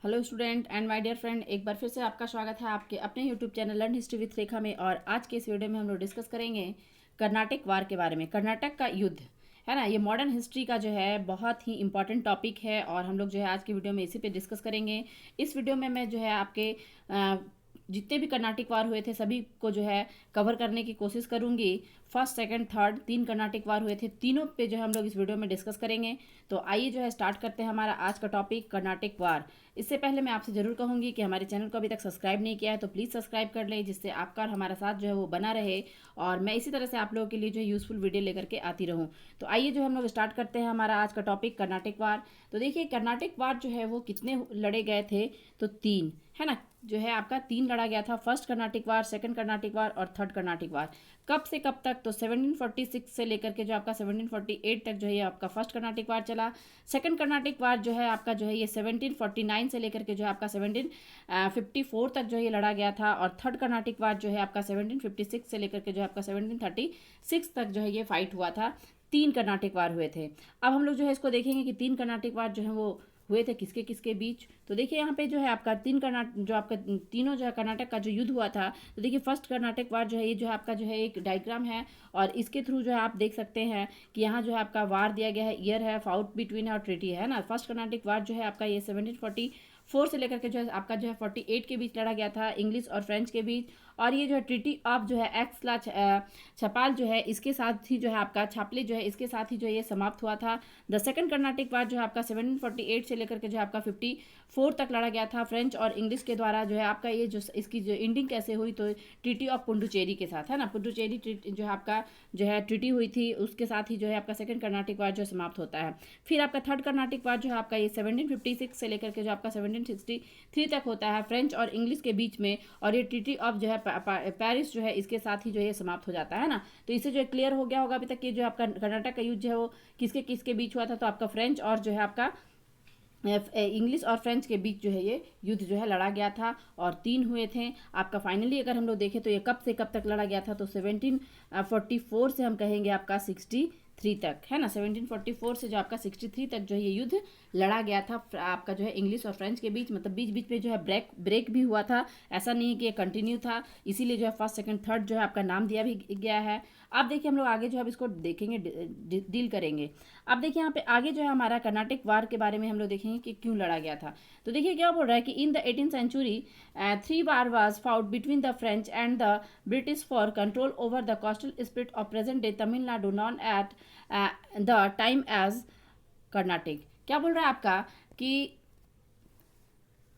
Hello student and my dear friend, एक बार फिर से आपका स्वागत है आपके अपने YouTube channel learn history with Rekha में। और आज के इस वीडियो में हम लोग डिस्कस करेंगे कर्नाटक वार के बारे में। कर्नाटक का युद्ध है ना, ये मॉडर्न हिस्ट्री का जो है बहुत ही इंपॉर्टेंट टॉपिक है और हम लोग जो है आज की वीडियो में इसी पे डिस्कस करेंगे। इस वीडियो में मैं जो है आपके जितने भी कर्नाटक वार हुए थे सभी को जो है कवर करने की कोशिश करूंगी। फर्स्ट सेकंड थर्ड 3 कर्नाटक वार हुए थे, तीनों पे जो है हम लोग इस वीडियो में डिस्कस करेंगे। तो आइए जो है स्टार्ट करते हैं हमारा आज का टॉपिक कर्नाटक वार। इससे पहले मैं आपसे जरूर कहूंगी कि हमारे चैनल को अभी तक सब्सक्राइब नहीं किया है तो प्लीज़ सब्सक्राइब कर लें, जिससे आपका और हमारा साथ जो है वो बना रहे और मैं इसी तरह से आप लोगों के लिए जो है यूज़फुल वीडियो लेकर के आती रहूं। तो आइए जो हम लोग स्टार्ट करते हैं हमारा आज का टॉपिक कर्नाटक वार। तो देखिए कर्नाटक वार जो है वो कितने लड़े गए थे, तो 3 है ना, जो है आपका 3 लड़ा गया था। फर्स्ट कर्नाटक वार, सेकंड कर्नाटक वार और थर्ड कर्नाटक वार। कब से कब तक, तो 1746 से लेकर के जो आपका 1748 तक जो है ये आपका फर्स्ट कर्नाटक वार चला। सेकंड कर्नाटक वार जो है आपका जो है ये 1749 से लेकर के जो है आपका 1754 तक जो है ये लड़ा गया था। और थर्ड कर्नाटक वार जो है आपका 1756 से लेकर के जो है आपका 1736 तक जो है ये फाइट हुआ था। 3 कर्नाटक वार हुए थे। अब हम लोग जो है इसको देखेंगे कि 3 कर्नाटक वार जो है वो हुए थे किसके किसके बीच। तो देखिए यहाँ पे जो है आपका जो आपका तीनों जो है कर्नाटक का जो युद्ध हुआ था। तो देखिए फर्स्ट कर्नाटक वार जो है ये जो है आपका जो है एक डायग्राम है और इसके थ्रू जो है आप देख सकते हैं कि यहाँ जो है आपका वार दिया गया है, ईयर है, फाउट बिटवीन है और ट्रीटी है ना। फर्स्ट कर्नाटक वार जो है आपका ये 1744 से लेकर के जो है आपका जो है 48 के बीच लड़ा गया था, इंग्लिश और फ्रेंच के बीच। और ये जो है ट्रीटी ऑफ जो है एक्सला छपाल जो है इसके साथ ही जो है आपका छापले जो है इसके साथ ही जो है ये समाप्त हुआ था। द सेकंड कर्नाटक वार जो है आपका 1748 से लेकर के जो है आपका 54 तक लड़ा गया था फ्रेंच और इंग्लिश के द्वारा। जो है आपका ये जो इसकी जो एंडिंग कैसे हुई, तो ट्रीटी ऑफ पुडुचेरी के साथ है ना। पुडुचेरी जो है आपका जो है ट्रीटी हुई थी, उसके साथ ही जो है आपका सेकंड कर्नाटक वार जो समाप्त होता है। फिर आपका थर्ड कर्नाटक वार जो है आपका ये 1756 से लेकर के जो आपका 1763 तक होता है फ्रेंच और इंग्लिश के बीच में। और ये ट्रीटी ऑफ जो है पेरिस जो है इसके साथ ही जो है समाप्त हो जाता है ना। तो इससे जो क्लियर हो गया होगा अभी तक ये जो आपका कर्नाटक का युद्ध है वो किसके किसके बीच हुआ था। तो आपका फ्रेंच और जो है आपका इंग्लिश और फ्रेंच के बीच जो है ये युद्ध जो है लड़ा गया था और 3 हुए थे। आपका फाइनली अगर हम लोग देखें तो ये कब से कब तक लड़ा गया था, तो 1744 से हम कहेंगे आपका 63 तक है ना। 1744 से जो आपका 63 तक जो है ये युद्ध लड़ा गया था आपका जो है इंग्लिश और फ्रेंच के बीच। मतलब बीच बीच में जो है ब्रेक भी हुआ था, ऐसा नहीं है कि ये कंटिन्यू था। इसीलिए जो है फर्स्ट सेकंड थर्ड जो है आपका नाम दिया भी गया है। अब देखिए हम लोग आगे जो है इसको देखेंगे, डील करेंगे। अब देखिए यहाँ पे आगे जो है हमारा कर्नाटक वार के बारे में हम लोग देखेंगे कि क्यों लड़ा गया था। तो देखिए क्या बोल रहा है कि in the 18th century 3 war was fought between the French and the British for control over the coastal split of present day Tamil Nadu known at the time as Karnataka. क्या बोल रहा है आपका कि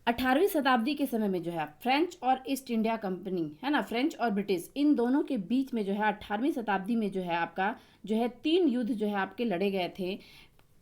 18वीं शताब्दी के समय में जो है फ्रेंच और ईस्ट इंडिया कंपनी है ना, फ्रेंच और ब्रिटिश इन दोनों के बीच में जो है 18वीं शताब्दी में जो है आपका जो है 3 युद्ध जो है आपके लड़े गए थे।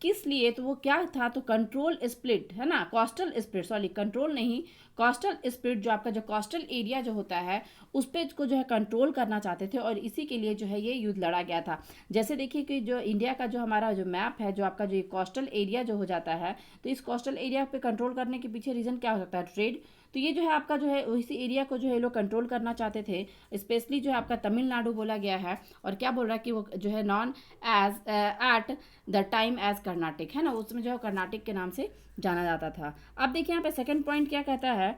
किस लिए, तो वो क्या था, तो कंट्रोल स्प्लिट है ना, कोस्टल स्प्लिट, सॉरी कंट्रोल नहीं, कोस्टल स्प्लिट, जो आपका जो कोस्टल एरिया जो होता है उस पे को जो है कंट्रोल करना चाहते थे और इसी के लिए जो है ये युद्ध लड़ा गया था। जैसे देखिए कि जो इंडिया का जो हमारा जो मैप है, जो आपका जो कोस्टल एरिया जो हो जाता है, तो इस कोस्टल एरिया पे कंट्रोल करने के पीछे रीजन क्या हो सकता है, ट्रेड। तो ये जो है आपका जो है उसी एरिया को जो है लोग कंट्रोल करना चाहते थे। स्पेशली जो है आपका तमिलनाडु बोला गया है और क्या बोल रहा है कि वो जो है known as at the time as Karnataka है ना, उसमें जो है कर्नाटक के नाम से जाना जाता था। अब देखिए यहाँ पे सेकंड पॉइंट क्या कहता है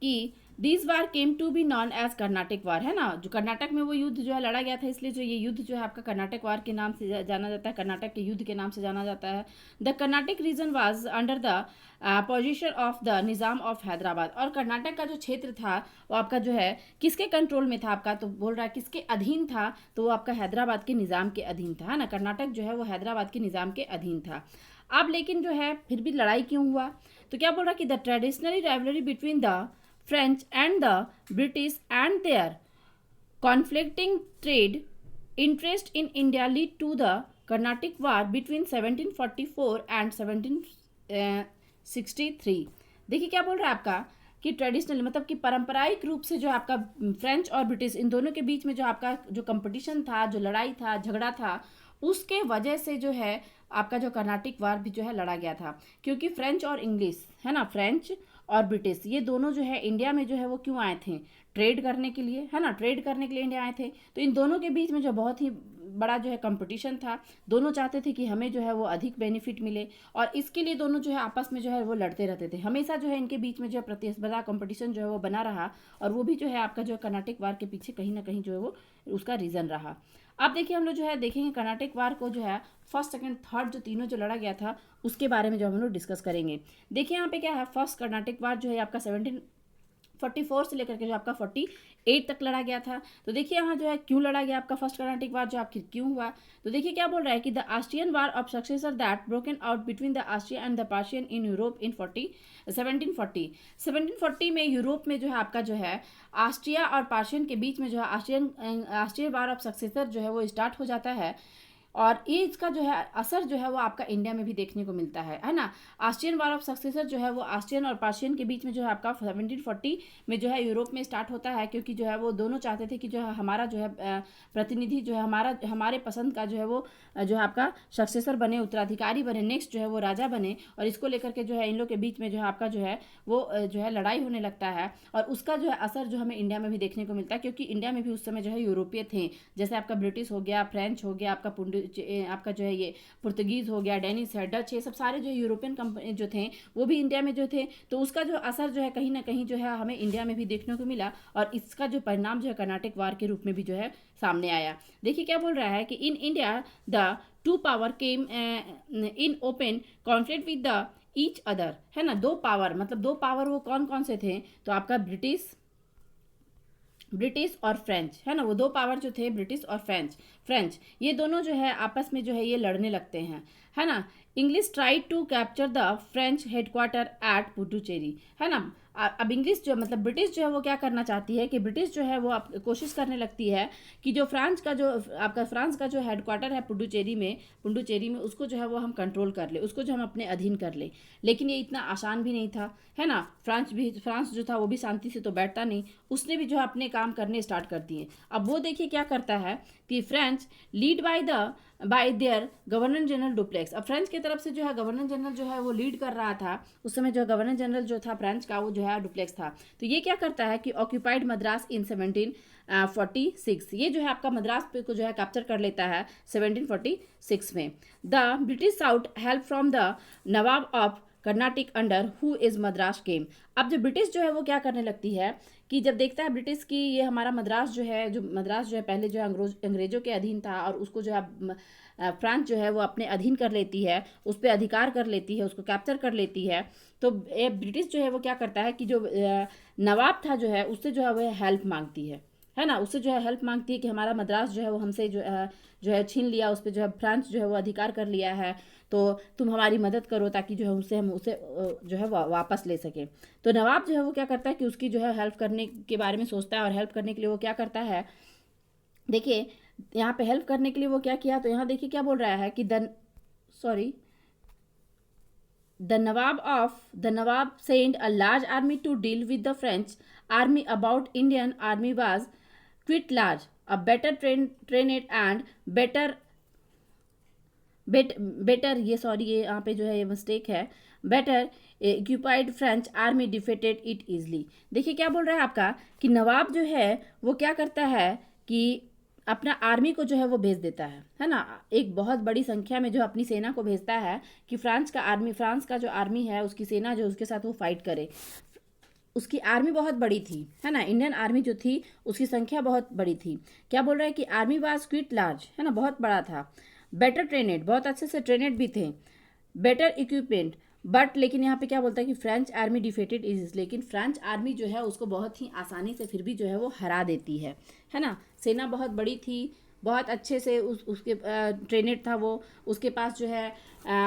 कि this war came to be known as Carnatic war है ना। जो कर्नाटक में वो युद्ध जो है लड़ा गया था, इसलिए जो ये युद्ध जो है आपका कर्नाटक वार के नाम से जाना जाता है, कर्नाटक के युद्ध के नाम से जाना जाता है। The Karnataka region was under the position of the Nizam of Hyderabad. और कर्नाटक का जो क्षेत्र था वो आपका जो है किसके कंट्रोल में था आपका, तो बोल रहा है किसके अधीन था, तो वो आपका हैदराबाद के निज़ाम के अधीन था, है ना। कर्नाटक जो है वो हैदराबाद के निज़ाम के अधीन था। अब लेकिन जो है फिर भी लड़ाई क्यों हुआ, तो क्या बोल रहा है कि the traditionally rivalry between the French and the British and their conflicting trade interest in India lead to the Carnatic War between 1744 and 1763। देखिए क्या बोल रहा है आपका कि ट्रेडिशनली मतलब कि पारंपरिक रूप से जो आपका फ्रेंच और ब्रिटिश इन दोनों के बीच में जो आपका जो कंपटीशन था, जो लड़ाई था, झगड़ा था, उसके वजह से जो है आपका जो कर्नाटक वार भी जो है लड़ा गया था। क्योंकि फ्रेंच और इंग्लिश है ना, फ्रेंच और ब्रिटिश, ये दोनों जो है इंडिया में जो है वो क्यों आए थे, ट्रेड करने के लिए, है ना, ट्रेड करने के लिए इंडिया आए थे। तो इन दोनों के बीच में जो बहुत ही बड़ा जो है कंपटीशन था, दोनों चाहते थे कि हमें जो है वो अधिक बेनिफिट मिले, और इसके लिए दोनों जो है आपस में जो है वो लड़ते रहते थे। हमेशा जो है इनके बीच में जो है प्रतिस्पर्धा कंपटीशन जो है वो बना रहा, और वो भी जो है आपका जो है कर्नाटिक वार के पीछे कहीं ना कहीं जो है वो उसका रीज़न रहा। अब देखिए हम लोग जो है देखेंगे कर्नाटिक वार को जो है फर्स्ट सेकंड थर्ड जो तीनों जो लड़ा गया था उसके बारे में जो हम लोग डिस्कस करेंगे। देखिए यहाँ पे क्या है, फर्स्ट कर्नाटिक वार जो है आपका 1744 से लेकर के जो आपका 48 तक लड़ा गया था। तो देखिए यहाँ जो है क्यों लड़ा गया आपका फर्स्ट कर्नाटिक वार, जो आखिर क्यों हुआ। तो देखिए क्या बोल रहा है कि the Austrian war of successor that broken out between the Austria and the Persian in Europe in 1740 में यूरोप में जो है आपका जो है ऑस्ट्रिया और पर्शियन के बीच में जो है ऑस्ट्रियन वार ऑफ सक्सेसर जो है वो स्टार्ट हो जाता है, और ये इसका जो है असर जो है वो आपका इंडिया में भी देखने को मिलता है ना। ऑस्ट्रियन वार ऑफ सक्सेसर जो है वो ऑस्ट्रियन और पर्शियन के बीच में जो है आपका 1740 में जो है यूरोप में स्टार्ट होता है, क्योंकि जो है वो दोनों चाहते थे कि जो है हमारा जो है प्रतिनिधि जो है हमारे पसंद का जो है वो जो है आपका सक्सेसर बने, उत्तराधिकारी बने, नेक्स्ट जो है वो राजा बने, और इसको लेकर के जो है इन लोग के बीच में जो है आपका जो है वो जो है लड़ाई होने लगता है, और उसका जो है असर जो हमें इंडिया में भी देखने को मिलता है, क्योंकि इंडिया में भी उस समय जो है यूरोपीय थे, जैसे आपका ब्रिटिश हो गया, फ्रेंच हो गया, आपका जो है ये पुर्तगीज हो गया, डेनिश है, डच, ये सब सारे जो यूरोपियन कंपनी जो थे वो भी इंडिया में जो थे। तो उसका जो असर जो है कहीं ना कहीं जो है हमें इंडिया में भी देखने को मिला, और इसका जो परिणाम जो है कर्नाटिक वार के रूप में भी जो है सामने आया। देखिए क्या बोल रहा है कि in India the two power came in open conflict with the each other, है ना। दो पावर मतलब दो पावर वो कौन कौन से थे, तो आपका ब्रिटिश और फ्रेंच, है ना, वो दो पावर जो थे ब्रिटिश और फ्रेंच ये दोनों जो है आपस में जो है ये लड़ने लगते हैं, है ना। English try to capture the French headquarter at Puducherry, है ना। अब इंग्लिश जो मतलब ब्रिटिश जो है वो क्या करना चाहती है कि ब्रिटिश जो है वो कोशिश करने लगती है कि जो फ्रांस का जो हेडक्वार्टर है पुडुचेरी में उसको जो है वो हम कंट्रोल कर ले, उसको जो हम अपने अधीन कर ले। लेकिन ये इतना आसान भी नहीं था, है ना। फ्रांस जो था वो भी शांति से तो बैठता नहीं, उसने भी जो है अपने काम करने स्टार्ट कर दिए। अब वो देखिए क्या करता है कि French lead by there governor general duplex. अब फ्रेंच की तरफ से जो है गवर्नर जनरल जो है वो लीड कर रहा था उस समय, जो गवर्नर जनरल जो था फ्रेंच का वो जो है डुप्लेक्स था। तो ये क्या करता है कि ऑक्यूपाइड मद्रास इन 1746, ये जो है आपका मद्रास पे को जो है कैप्चर कर लेता है 1746 में। The British sought help from the Nawab of Carnatic under who is Madras came. अब जो ब्रिटिश जो है वो क्या करने लगती है कि जब देखता है ब्रिटिश की ये हमारा मद्रास जो है पहले जो है अंग्रेजों के अधीन था, और उसको जो है फ्रांस जो है वो अपने अधीन कर लेती है, उस पर अधिकार कर लेती है, उसको कैप्चर कर लेती है। तो ये ब्रिटिश जो है वो क्या करता है कि जो नवाब था जो है उससे जो है वो हेल्प मांगती है ना, उससे जो है हेल्प मांगती है कि हमारा मद्रास जो है वो हमसे जो है छीन लिया, उस पर जो है फ्रांस जो है वो अधिकार कर लिया है, तो तुम हमारी मदद करो ताकि जो है हम उसे जो है वापस ले सकें। तो नवाब जो है वो क्या करता है कि उसकी जो है हेल्प करने के बारे में सोचता है, और हेल्प करने के लिए वो क्या करता है, देखिए यहाँ पे हेल्प करने के लिए वो क्या किया, तो यहाँ देखिए क्या बोल रहा है कि the Nawab sent a large army to deal with the French army. About Indian army was quite large, a better trained and better ये यहाँ पे जो है ये मिस्टेक है, better equipped French army defeated it easily. देखिए क्या बोल रहा है आपका कि नवाब जो है वो क्या करता है कि अपना आर्मी को जो है वो भेज देता है ना, एक बहुत बड़ी संख्या में जो अपनी सेना को भेजता है कि फ्रांस का जो आर्मी है उसकी सेना जो उसके साथ वो फाइट करे। उसकी आर्मी बहुत बड़ी थी, है ना, इंडियन आर्मी जो थी उसकी संख्या बहुत बड़ी थी। क्या बोल रहा है कि आर्मी वाज क्विट लार्ज, है ना, बहुत बड़ा था, बेटर ट्रेनेड, बहुत अच्छे से ट्रेनेड भी थे, बेटर इक्विपमेंट, बट लेकिन यहाँ पे क्या बोलता है कि फ्रेंच आर्मी डिफेटेड इज, लेकिन फ्रेंच आर्मी जो है उसको बहुत ही आसानी से फिर भी जो है वो हरा देती है ना। सेना बहुत बड़ी थी, बहुत अच्छे से उसके ट्रेनेड था वो, उसके पास जो है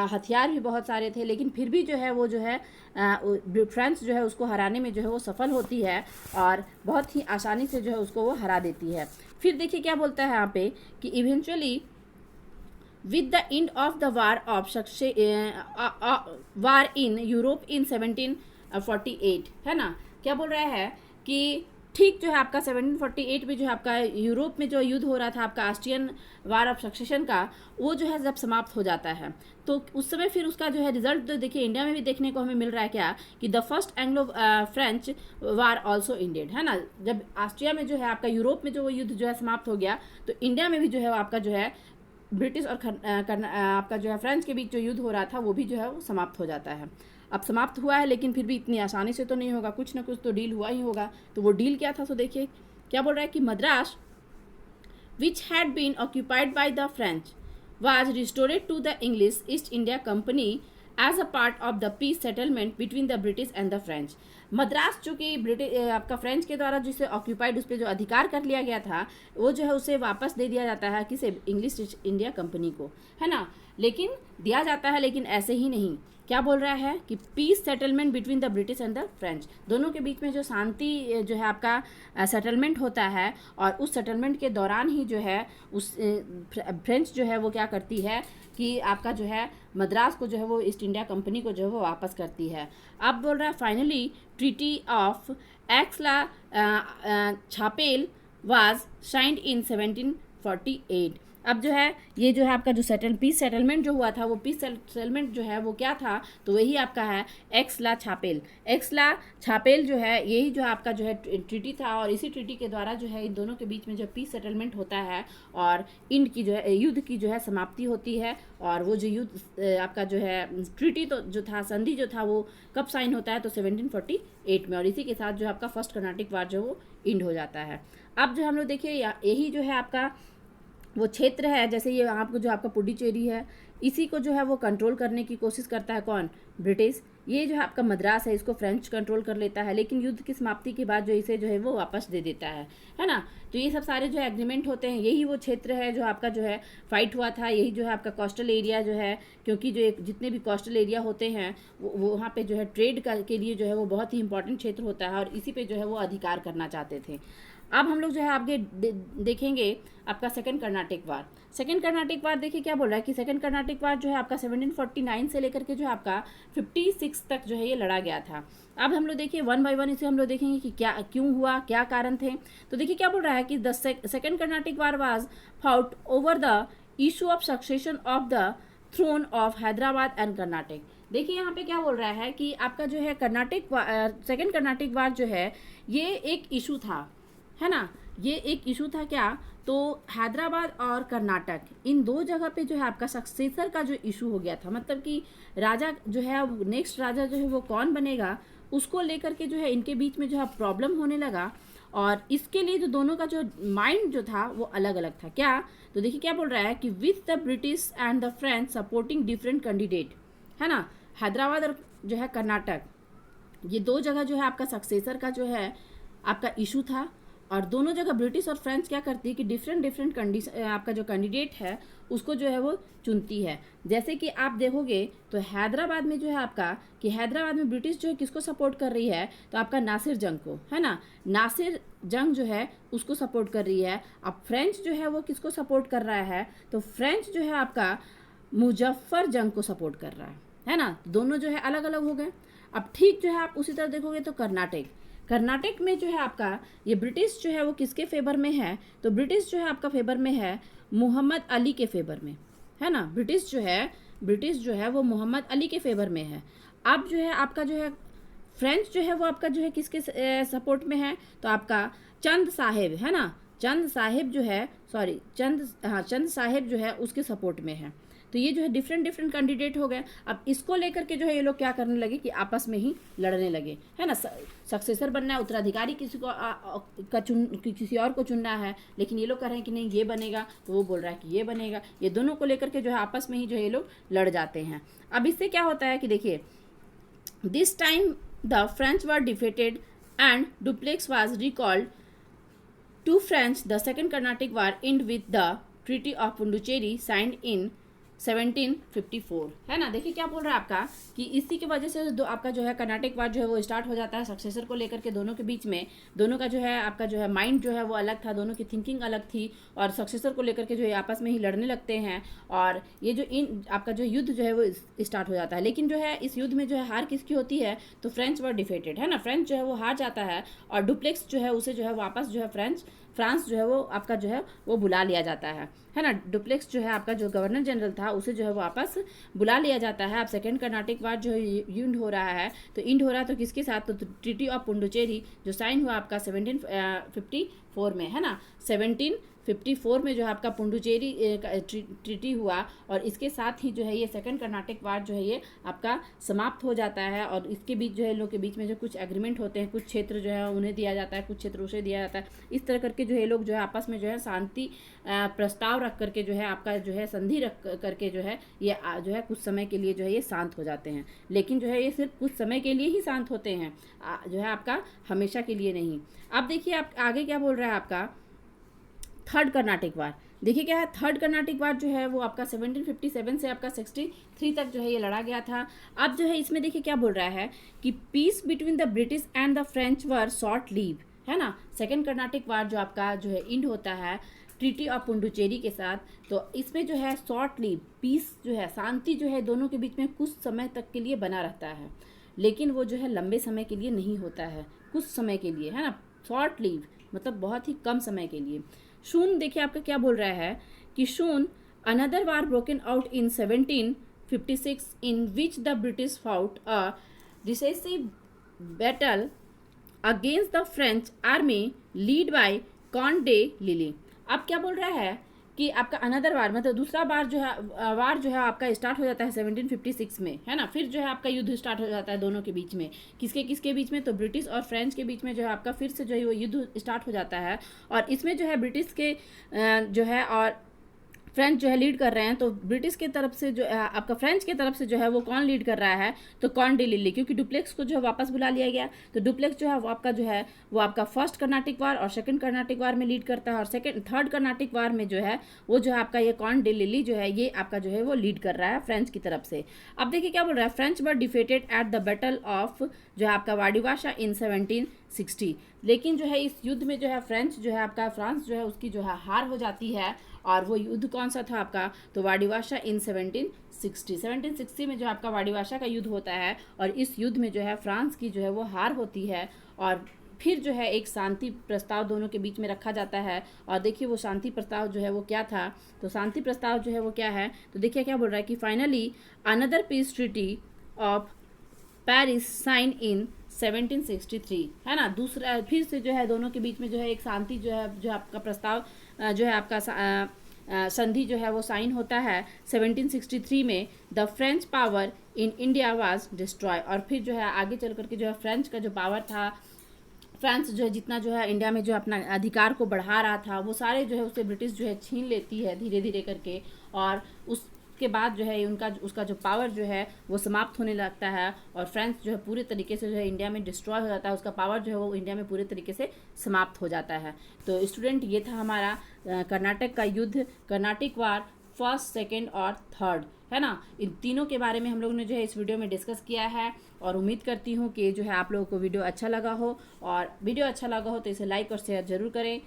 हथियार भी बहुत सारे थे, लेकिन फिर भी जो है वो जो है फ्रांस जो है उसको हराने में जो है वो सफल होती है, और बहुत ही आसानी से जो है उसको वो हरा देती है। फिर देखिए क्या बोलता है यहाँ पे कि eventually with the end of the war in Europe in 1748, है ना। क्या बोल रहा है कि ठीक जो है आपका 1748 में जो है आपका यूरोप में जो युद्ध हो रहा था आपका ऑस्ट्रियन वार ऑफ सक्सेशन का, वो जो है जब समाप्त हो जाता है तो उस समय फिर उसका जो है रिजल्ट तो देखिए इंडिया में भी देखने को हमें मिल रहा है क्या, कि the first Anglo French war also ended, है ना। जब ऑस्ट्रिया में जो है आपका यूरोप में जो वो युद्ध जो है समाप्त हो गया, तो इंडिया में भी जो है आपका जो है ब्रिटिश और आपका जो है फ्रेंच के बीच जो युद्ध हो रहा था वो भी जो है वो समाप्त हो जाता है। अब समाप्त हुआ है लेकिन फिर भी इतनी आसानी से तो नहीं होगा, कुछ ना कुछ तो डील हुआ ही होगा। तो वो डील क्या था, सो देखिए क्या बोल रहा है कि Madras which had been occupied by the French was restored to the English East India Company as a part of the peace settlement between the British and the French। Madras जो कि ब्रिटिश आपका फ्रेंच के द्वारा जिसे ऑक्यूपाइड उस पर जो अधिकार कर लिया गया था वो जो है उसे वापस दे दिया जाता है किसे, इंग्लिश ईस्ट इंडिया कंपनी को, है ना। लेकिन दिया जाता है लेकिन ऐसे ही नहीं, क्या बोल रहा है कि peace settlement between the British and the French, दोनों के बीच में जो शांति जो है आपका सेटलमेंट होता है, और उस सेटलमेंट के दौरान ही जो है उस फ्रेंच जो है वो क्या करती है कि आपका जो है मद्रास को जो है वो ईस्ट इंडिया कंपनी को जो है वो वापस करती है। अब बोल रहा है finally treaty of Aix la Chapelle was signed in 1748। अब जो है ये जो है आपका जो पीस सेटलमेंट जो हुआ था वो पीस सेटलमेंट जो है वो क्या था, तो वही आपका है एक्सला छापेल। एक्सला छापेल जो है यही जो आपका जो है ट्रीटी था, और इसी ट्रीटी के द्वारा जो है इन दोनों के बीच में जो पीस सेटलमेंट होता है और इंड की जो है युद्ध की जो है समाप्ति होती है। और वो जो युद्ध आपका जो है ट्रीटी तो जो था, संधि जो था, वो कब साइन होता है, तो 1748 में, और इसी के साथ जो आपका फर्स्ट कर्नाटिक वार जो वो इंड हो जाता है। अब जो हम लोग देखिए यही जो है आपका वो क्षेत्र है, जैसे ये आपको जो आपका पुडुचेरी है, इसी को जो है वो कंट्रोल करने की कोशिश करता है कौन, ब्रिटिश। ये जो है आपका मद्रास है इसको फ्रेंच कंट्रोल कर लेता है, लेकिन युद्ध की समाप्ति के बाद जो इसे जो है वो वापस दे देता है ना। तो ये सब सारे जो एग्रीमेंट होते हैं, यही वो क्षेत्र है जो आपका जो है फाइट हुआ था, यही जो है आपका कोस्टल एरिया जो है, क्योंकि जो जितने भी कोस्टल एरिया होते हैं वो वहाँ पे जो है ट्रेड के लिए जो है वो बहुत ही इंपॉर्टेंट क्षेत्र होता है, और इसी पे जो है वो अधिकार करना चाहते थे। अब हम लोग जो है आगे देखेंगे आपका सेकंड कर्नाटिक वार। सेकंड कर्नाटिक वार देखिए क्या बोल रहा है कि सेकंड कर्नाटिक वार जो है आपका 1749 से लेकर के जो है आपका 56 तक जो है ये लड़ा गया था। अब हम लोग देखिए वन बाय वन इसे हम लोग देखेंगे कि क्या क्यों हुआ, क्या कारण थे। तो देखिए क्या बोल रहा है कि the second Carnatic war was fought over the issue of succession of the throne of Hyderabad and Karnataka. देखिए यहाँ पे क्या बोल रहा है कि आपका जो है सेकंड कर्नाटिक वार जो है ये एक इशू था, है ना। ये एक इशू था क्या, तो हैदराबाद और कर्नाटक इन दो जगह पे जो है आपका सक्सेसर का जो इशू हो गया था, मतलब कि राजा जो है नेक्स्ट राजा जो है वो कौन बनेगा, उसको लेकर के जो है इनके बीच में जो है प्रॉब्लम होने लगा। और इसके लिए जो दोनों का जो माइंड जो था वो अलग अलग था। क्या, तो देखिए क्या बोल रहा है कि with the British and the French supporting different candidate, है ना। हैदराबाद और जो है कर्नाटक ये दो जगह जो है आपका सक्सेसर का जो है आपका इशू था, और दोनों जगह ब्रिटिश और फ्रेंच क्या करती है कि डिफरेंट कंडीशन आपका जो कैंडिडेट है उसको जो है वो चुनती है। जैसे कि आप देखोगे तो हैदराबाद में जो है आपका कि हैदराबाद में ब्रिटिश जो है किसको सपोर्ट कर रही है, तो आपका नासिर जंग को, है ना। नासिर जंग जो है उसको सपोर्ट कर रही है। अब फ्रेंच जो है वो किसको सपोर्ट कर रहा है, तो फ्रेंच जो है आपका मुजफ्फर जंग को सपोर्ट कर रहा है ना। दोनों जो है अलग अलग हो गए। अब ठीक जो है आप उसी तरह देखोगे तो कर्नाटक में जो है आपका ये ब्रिटिश जो है वो किसके फेवर में है, तो ब्रिटिश जो है आपका फेवर में है मोहम्मद अली के फेवर में, है ना। ब्रिटिश जो है वो मोहम्मद अली के फेवर में है। अब जो है आपका जो है फ्रेंच जो है वो आपका जो है किसके सपोर्ट में है, तो आपका चंद साहिब, है ना। चंद साहिब जो है उसके सपोर्ट में है। तो ये जो है डिफरेंट कैंडिडेट हो गए। अब इसको लेकर के जो है ये लोग क्या करने लगे कि आपस में ही लड़ने लगे, है ना। सक्सेसर बनना है, उत्तराधिकारी किसी और को चुनना है, लेकिन ये लोग कह रहे हैं कि नहीं ये बनेगा, तो वो बोल रहा है कि ये बनेगा। ये दोनों को लेकर के जो है आपस में ही जो है ये लोग लड़ जाते हैं। अब इससे क्या होता है कि देखिए this time the French were defeated and Dupleix was recalled to French. The second Carnatic war and with the treaty of Puducherry signed in 1754, है ना। देखिए क्या बोल रहा है आपका कि इसी की वजह से आपका जो है कर्नाटिक वार जो है वो स्टार्ट हो जाता है सक्सेसर को लेकर के। दोनों के बीच में दोनों का जो है आपका जो है माइंड जो है वो अलग था, दोनों की थिंकिंग अलग थी और सक्सेसर को लेकर के जो है आपस में ही लड़ने लगते हैं और ये जो आपका जो युद्ध जो है वो स्टार्ट हो जाता है। लेकिन जो है इस युद्ध में जो है हार किसकी होती है, तो फ्रेंच वर डिफेटेड, है ना। फ्रेंच जो है वो हार जाता है और डुप्लेक्स जो है उसे जो है वापस जो है फ्रांस जो है वो आपका जो है वो बुला लिया जाता है ना। डुप्लेक्स जो है आपका जो गवर्नर जनरल था उसे जो है वापस बुला लिया जाता है। अब सेकेंड कर्नाटिक वार जो है इंड हो रहा है, तो इंड हो रहा है तो किसके साथ, तो ट्रीटी ऑफ पुंडुचेरी जो साइन हुआ आपका 1754 में, है ना। 1754 में जो है आपका पुंडुचेरी ट्रीटी हुआ और इसके साथ ही जो है ये सेकंड कर्नाटिक वार जो है ये आपका समाप्त हो जाता है। और इसके बीच जो है लोग के बीच में जो कुछ एग्रीमेंट होते हैं, कुछ क्षेत्र जो है उन्हें दिया जाता है, कुछ क्षेत्र उसे दिया जाता है। इस तरह करके जो है लोग जो है आपस में जो है शांति प्रस्ताव रख करके जो है आपका जो है संधि रख करके जो है ये जो है कुछ समय के लिए जो है ये शांत हो जाते हैं। लेकिन जो है ये सिर्फ कुछ समय के लिए ही शांत होते हैं, जो है आपका हमेशा के लिए नहीं। अब देखिए आप आगे क्या बोल रहा है आपका थर्ड कर्नाटिक वार। देखिए क्या है, थर्ड कर्नाटिक वार जो है वो आपका 1757 से आपका 63 तक जो है ये लड़ा गया था। अब जो है इसमें देखिए क्या बोल रहा है कि peace between the British and the French were short live, है ना। सेकेंड कर्नाटिक वार जो आपका जो है इंड होता है ट्रीटी ऑफ पुंडुचेरी के साथ, तो इसमें जो है शॉर्ट लीव पीस जो है शांति जो है दोनों के बीच में कुछ समय तक के लिए बना रहता है, लेकिन वो जो है लंबे समय के लिए नहीं होता है, कुछ समय के लिए, है ना। शॉर्ट लीव मतलब बहुत ही कम समय के लिए। शून देखिए आपका क्या बोल रहा है कि soon another war broken out in 1756 in which the British fought a decisive battle against the French army lead by Comte de Lally. अब क्या बोल रहा है कि आपका अनदर वार मतलब दूसरा वार जो है आपका स्टार्ट हो जाता है 1756 में, है ना। फिर जो है आपका युद्ध स्टार्ट हो जाता है दोनों के बीच में, किसके किसके बीच में, तो ब्रिटिश और फ्रेंच के बीच में जो है आपका फिर से जो है वो युद्ध स्टार्ट हो जाता है। और इसमें जो है ब्रिटिश के जो है और फ्रेंच जो है लीड कर रहे हैं। तो ब्रिटिश की तरफ से जो आपका फ्रेंच की तरफ से जो है वो कौन लीड कर रहा है, तो कॉन डे लिली, क्योंकि डुप्लेक्स को जो है वापस बुला लिया गया। तो डुप्लेक्स जो है वो आपका जो है वो आपका फर्स्ट कर्नाटिक वार और सेकंड कर्नाटिक वार में लीड करता है और थर्ड कर्नाटिक वार में जो है वो जो है आपका ये कॉन डे लिली जो है ये आपका जो है वो लीड कर रहा है फ्रेंच की तरफ से। अब देखिए क्या बोल रहा है, French were defeated at the battle of जो है आपका वाडिवाशा इन 1760। लेकिन जो है इस युद्ध में जो है फ्रेंच जो है आपका फ्रांस जो है उसकी जो है हार हो जाती है। और वो युद्ध कौन सा था आपका, तो वाडिवाशा इन 1760 में जो आपका वाडिवाशा का युद्ध होता है और इस युद्ध में जो है फ्रांस की जो है वो हार होती है। और फिर जो है एक शांति प्रस्ताव दोनों के बीच में रखा जाता है। और देखिए वो शांति प्रस्ताव जो है वो क्या था, तो शांति प्रस्ताव जो है वो क्या है, तो देखिए क्या बोल रहा है कि finally another peace treaty of Paris signed in 1763, है ना। दूसरा फिर से जो है दोनों के बीच में जो है एक शांति जो है जो आपका प्रस्ताव जो है आपका संधि जो है वो साइन होता है 1763 में। The French power in India was destroy. और फिर जो है आगे चल करके जो है फ्रेंच का जो पावर था, फ्रांस जो है जितना जो है इंडिया में जो अपना अधिकार को बढ़ा रहा था वो सारे जो है उसे ब्रिटिश जो है छीन लेती है धीरे धीरे करके। और उसके बाद जो है उसका जो पावर जो है वो समाप्त होने लगता है और फ्रांस जो है पूरे तरीके से जो है इंडिया में डिस्ट्रॉय हो जाता है, उसका पावर जो है वो इंडिया में पूरे तरीके से समाप्त हो जाता है। तो स्टूडेंट ये था हमारा कर्नाटक का युद्ध, कर्नाटिक वार फर्स्ट, सेकेंड और थर्ड, है ना। इन तीनों के बारे में हम लोगों ने जो है इस वीडियो में डिस्कस किया है और उम्मीद करती हूँ कि जो है आप लोगों को वीडियो अच्छा लगा हो। और वीडियो अच्छा लगा हो तो इसे लाइक और शेयर ज़रूर करें।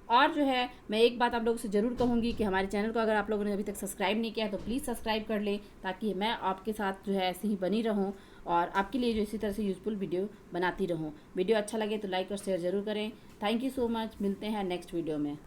और जो है मैं एक बात आप लोगों से ज़रूर कहूँगी कि हमारे चैनल को अगर आप लोगों ने अभी तक सब्सक्राइब नहीं किया है तो प्लीज़ सब्सक्राइब कर लें, ताकि मैं आपके साथ जो है ऐसे ही बनी रहूँ और आपके लिए जो इसी तरह से यूज़फुल वीडियो बनाती रहूँ। वीडियो अच्छा लगे तो लाइक और शेयर ज़रूर करें। थैंक यू सो मच, मिलते हैं नेक्स्ट वीडियो में।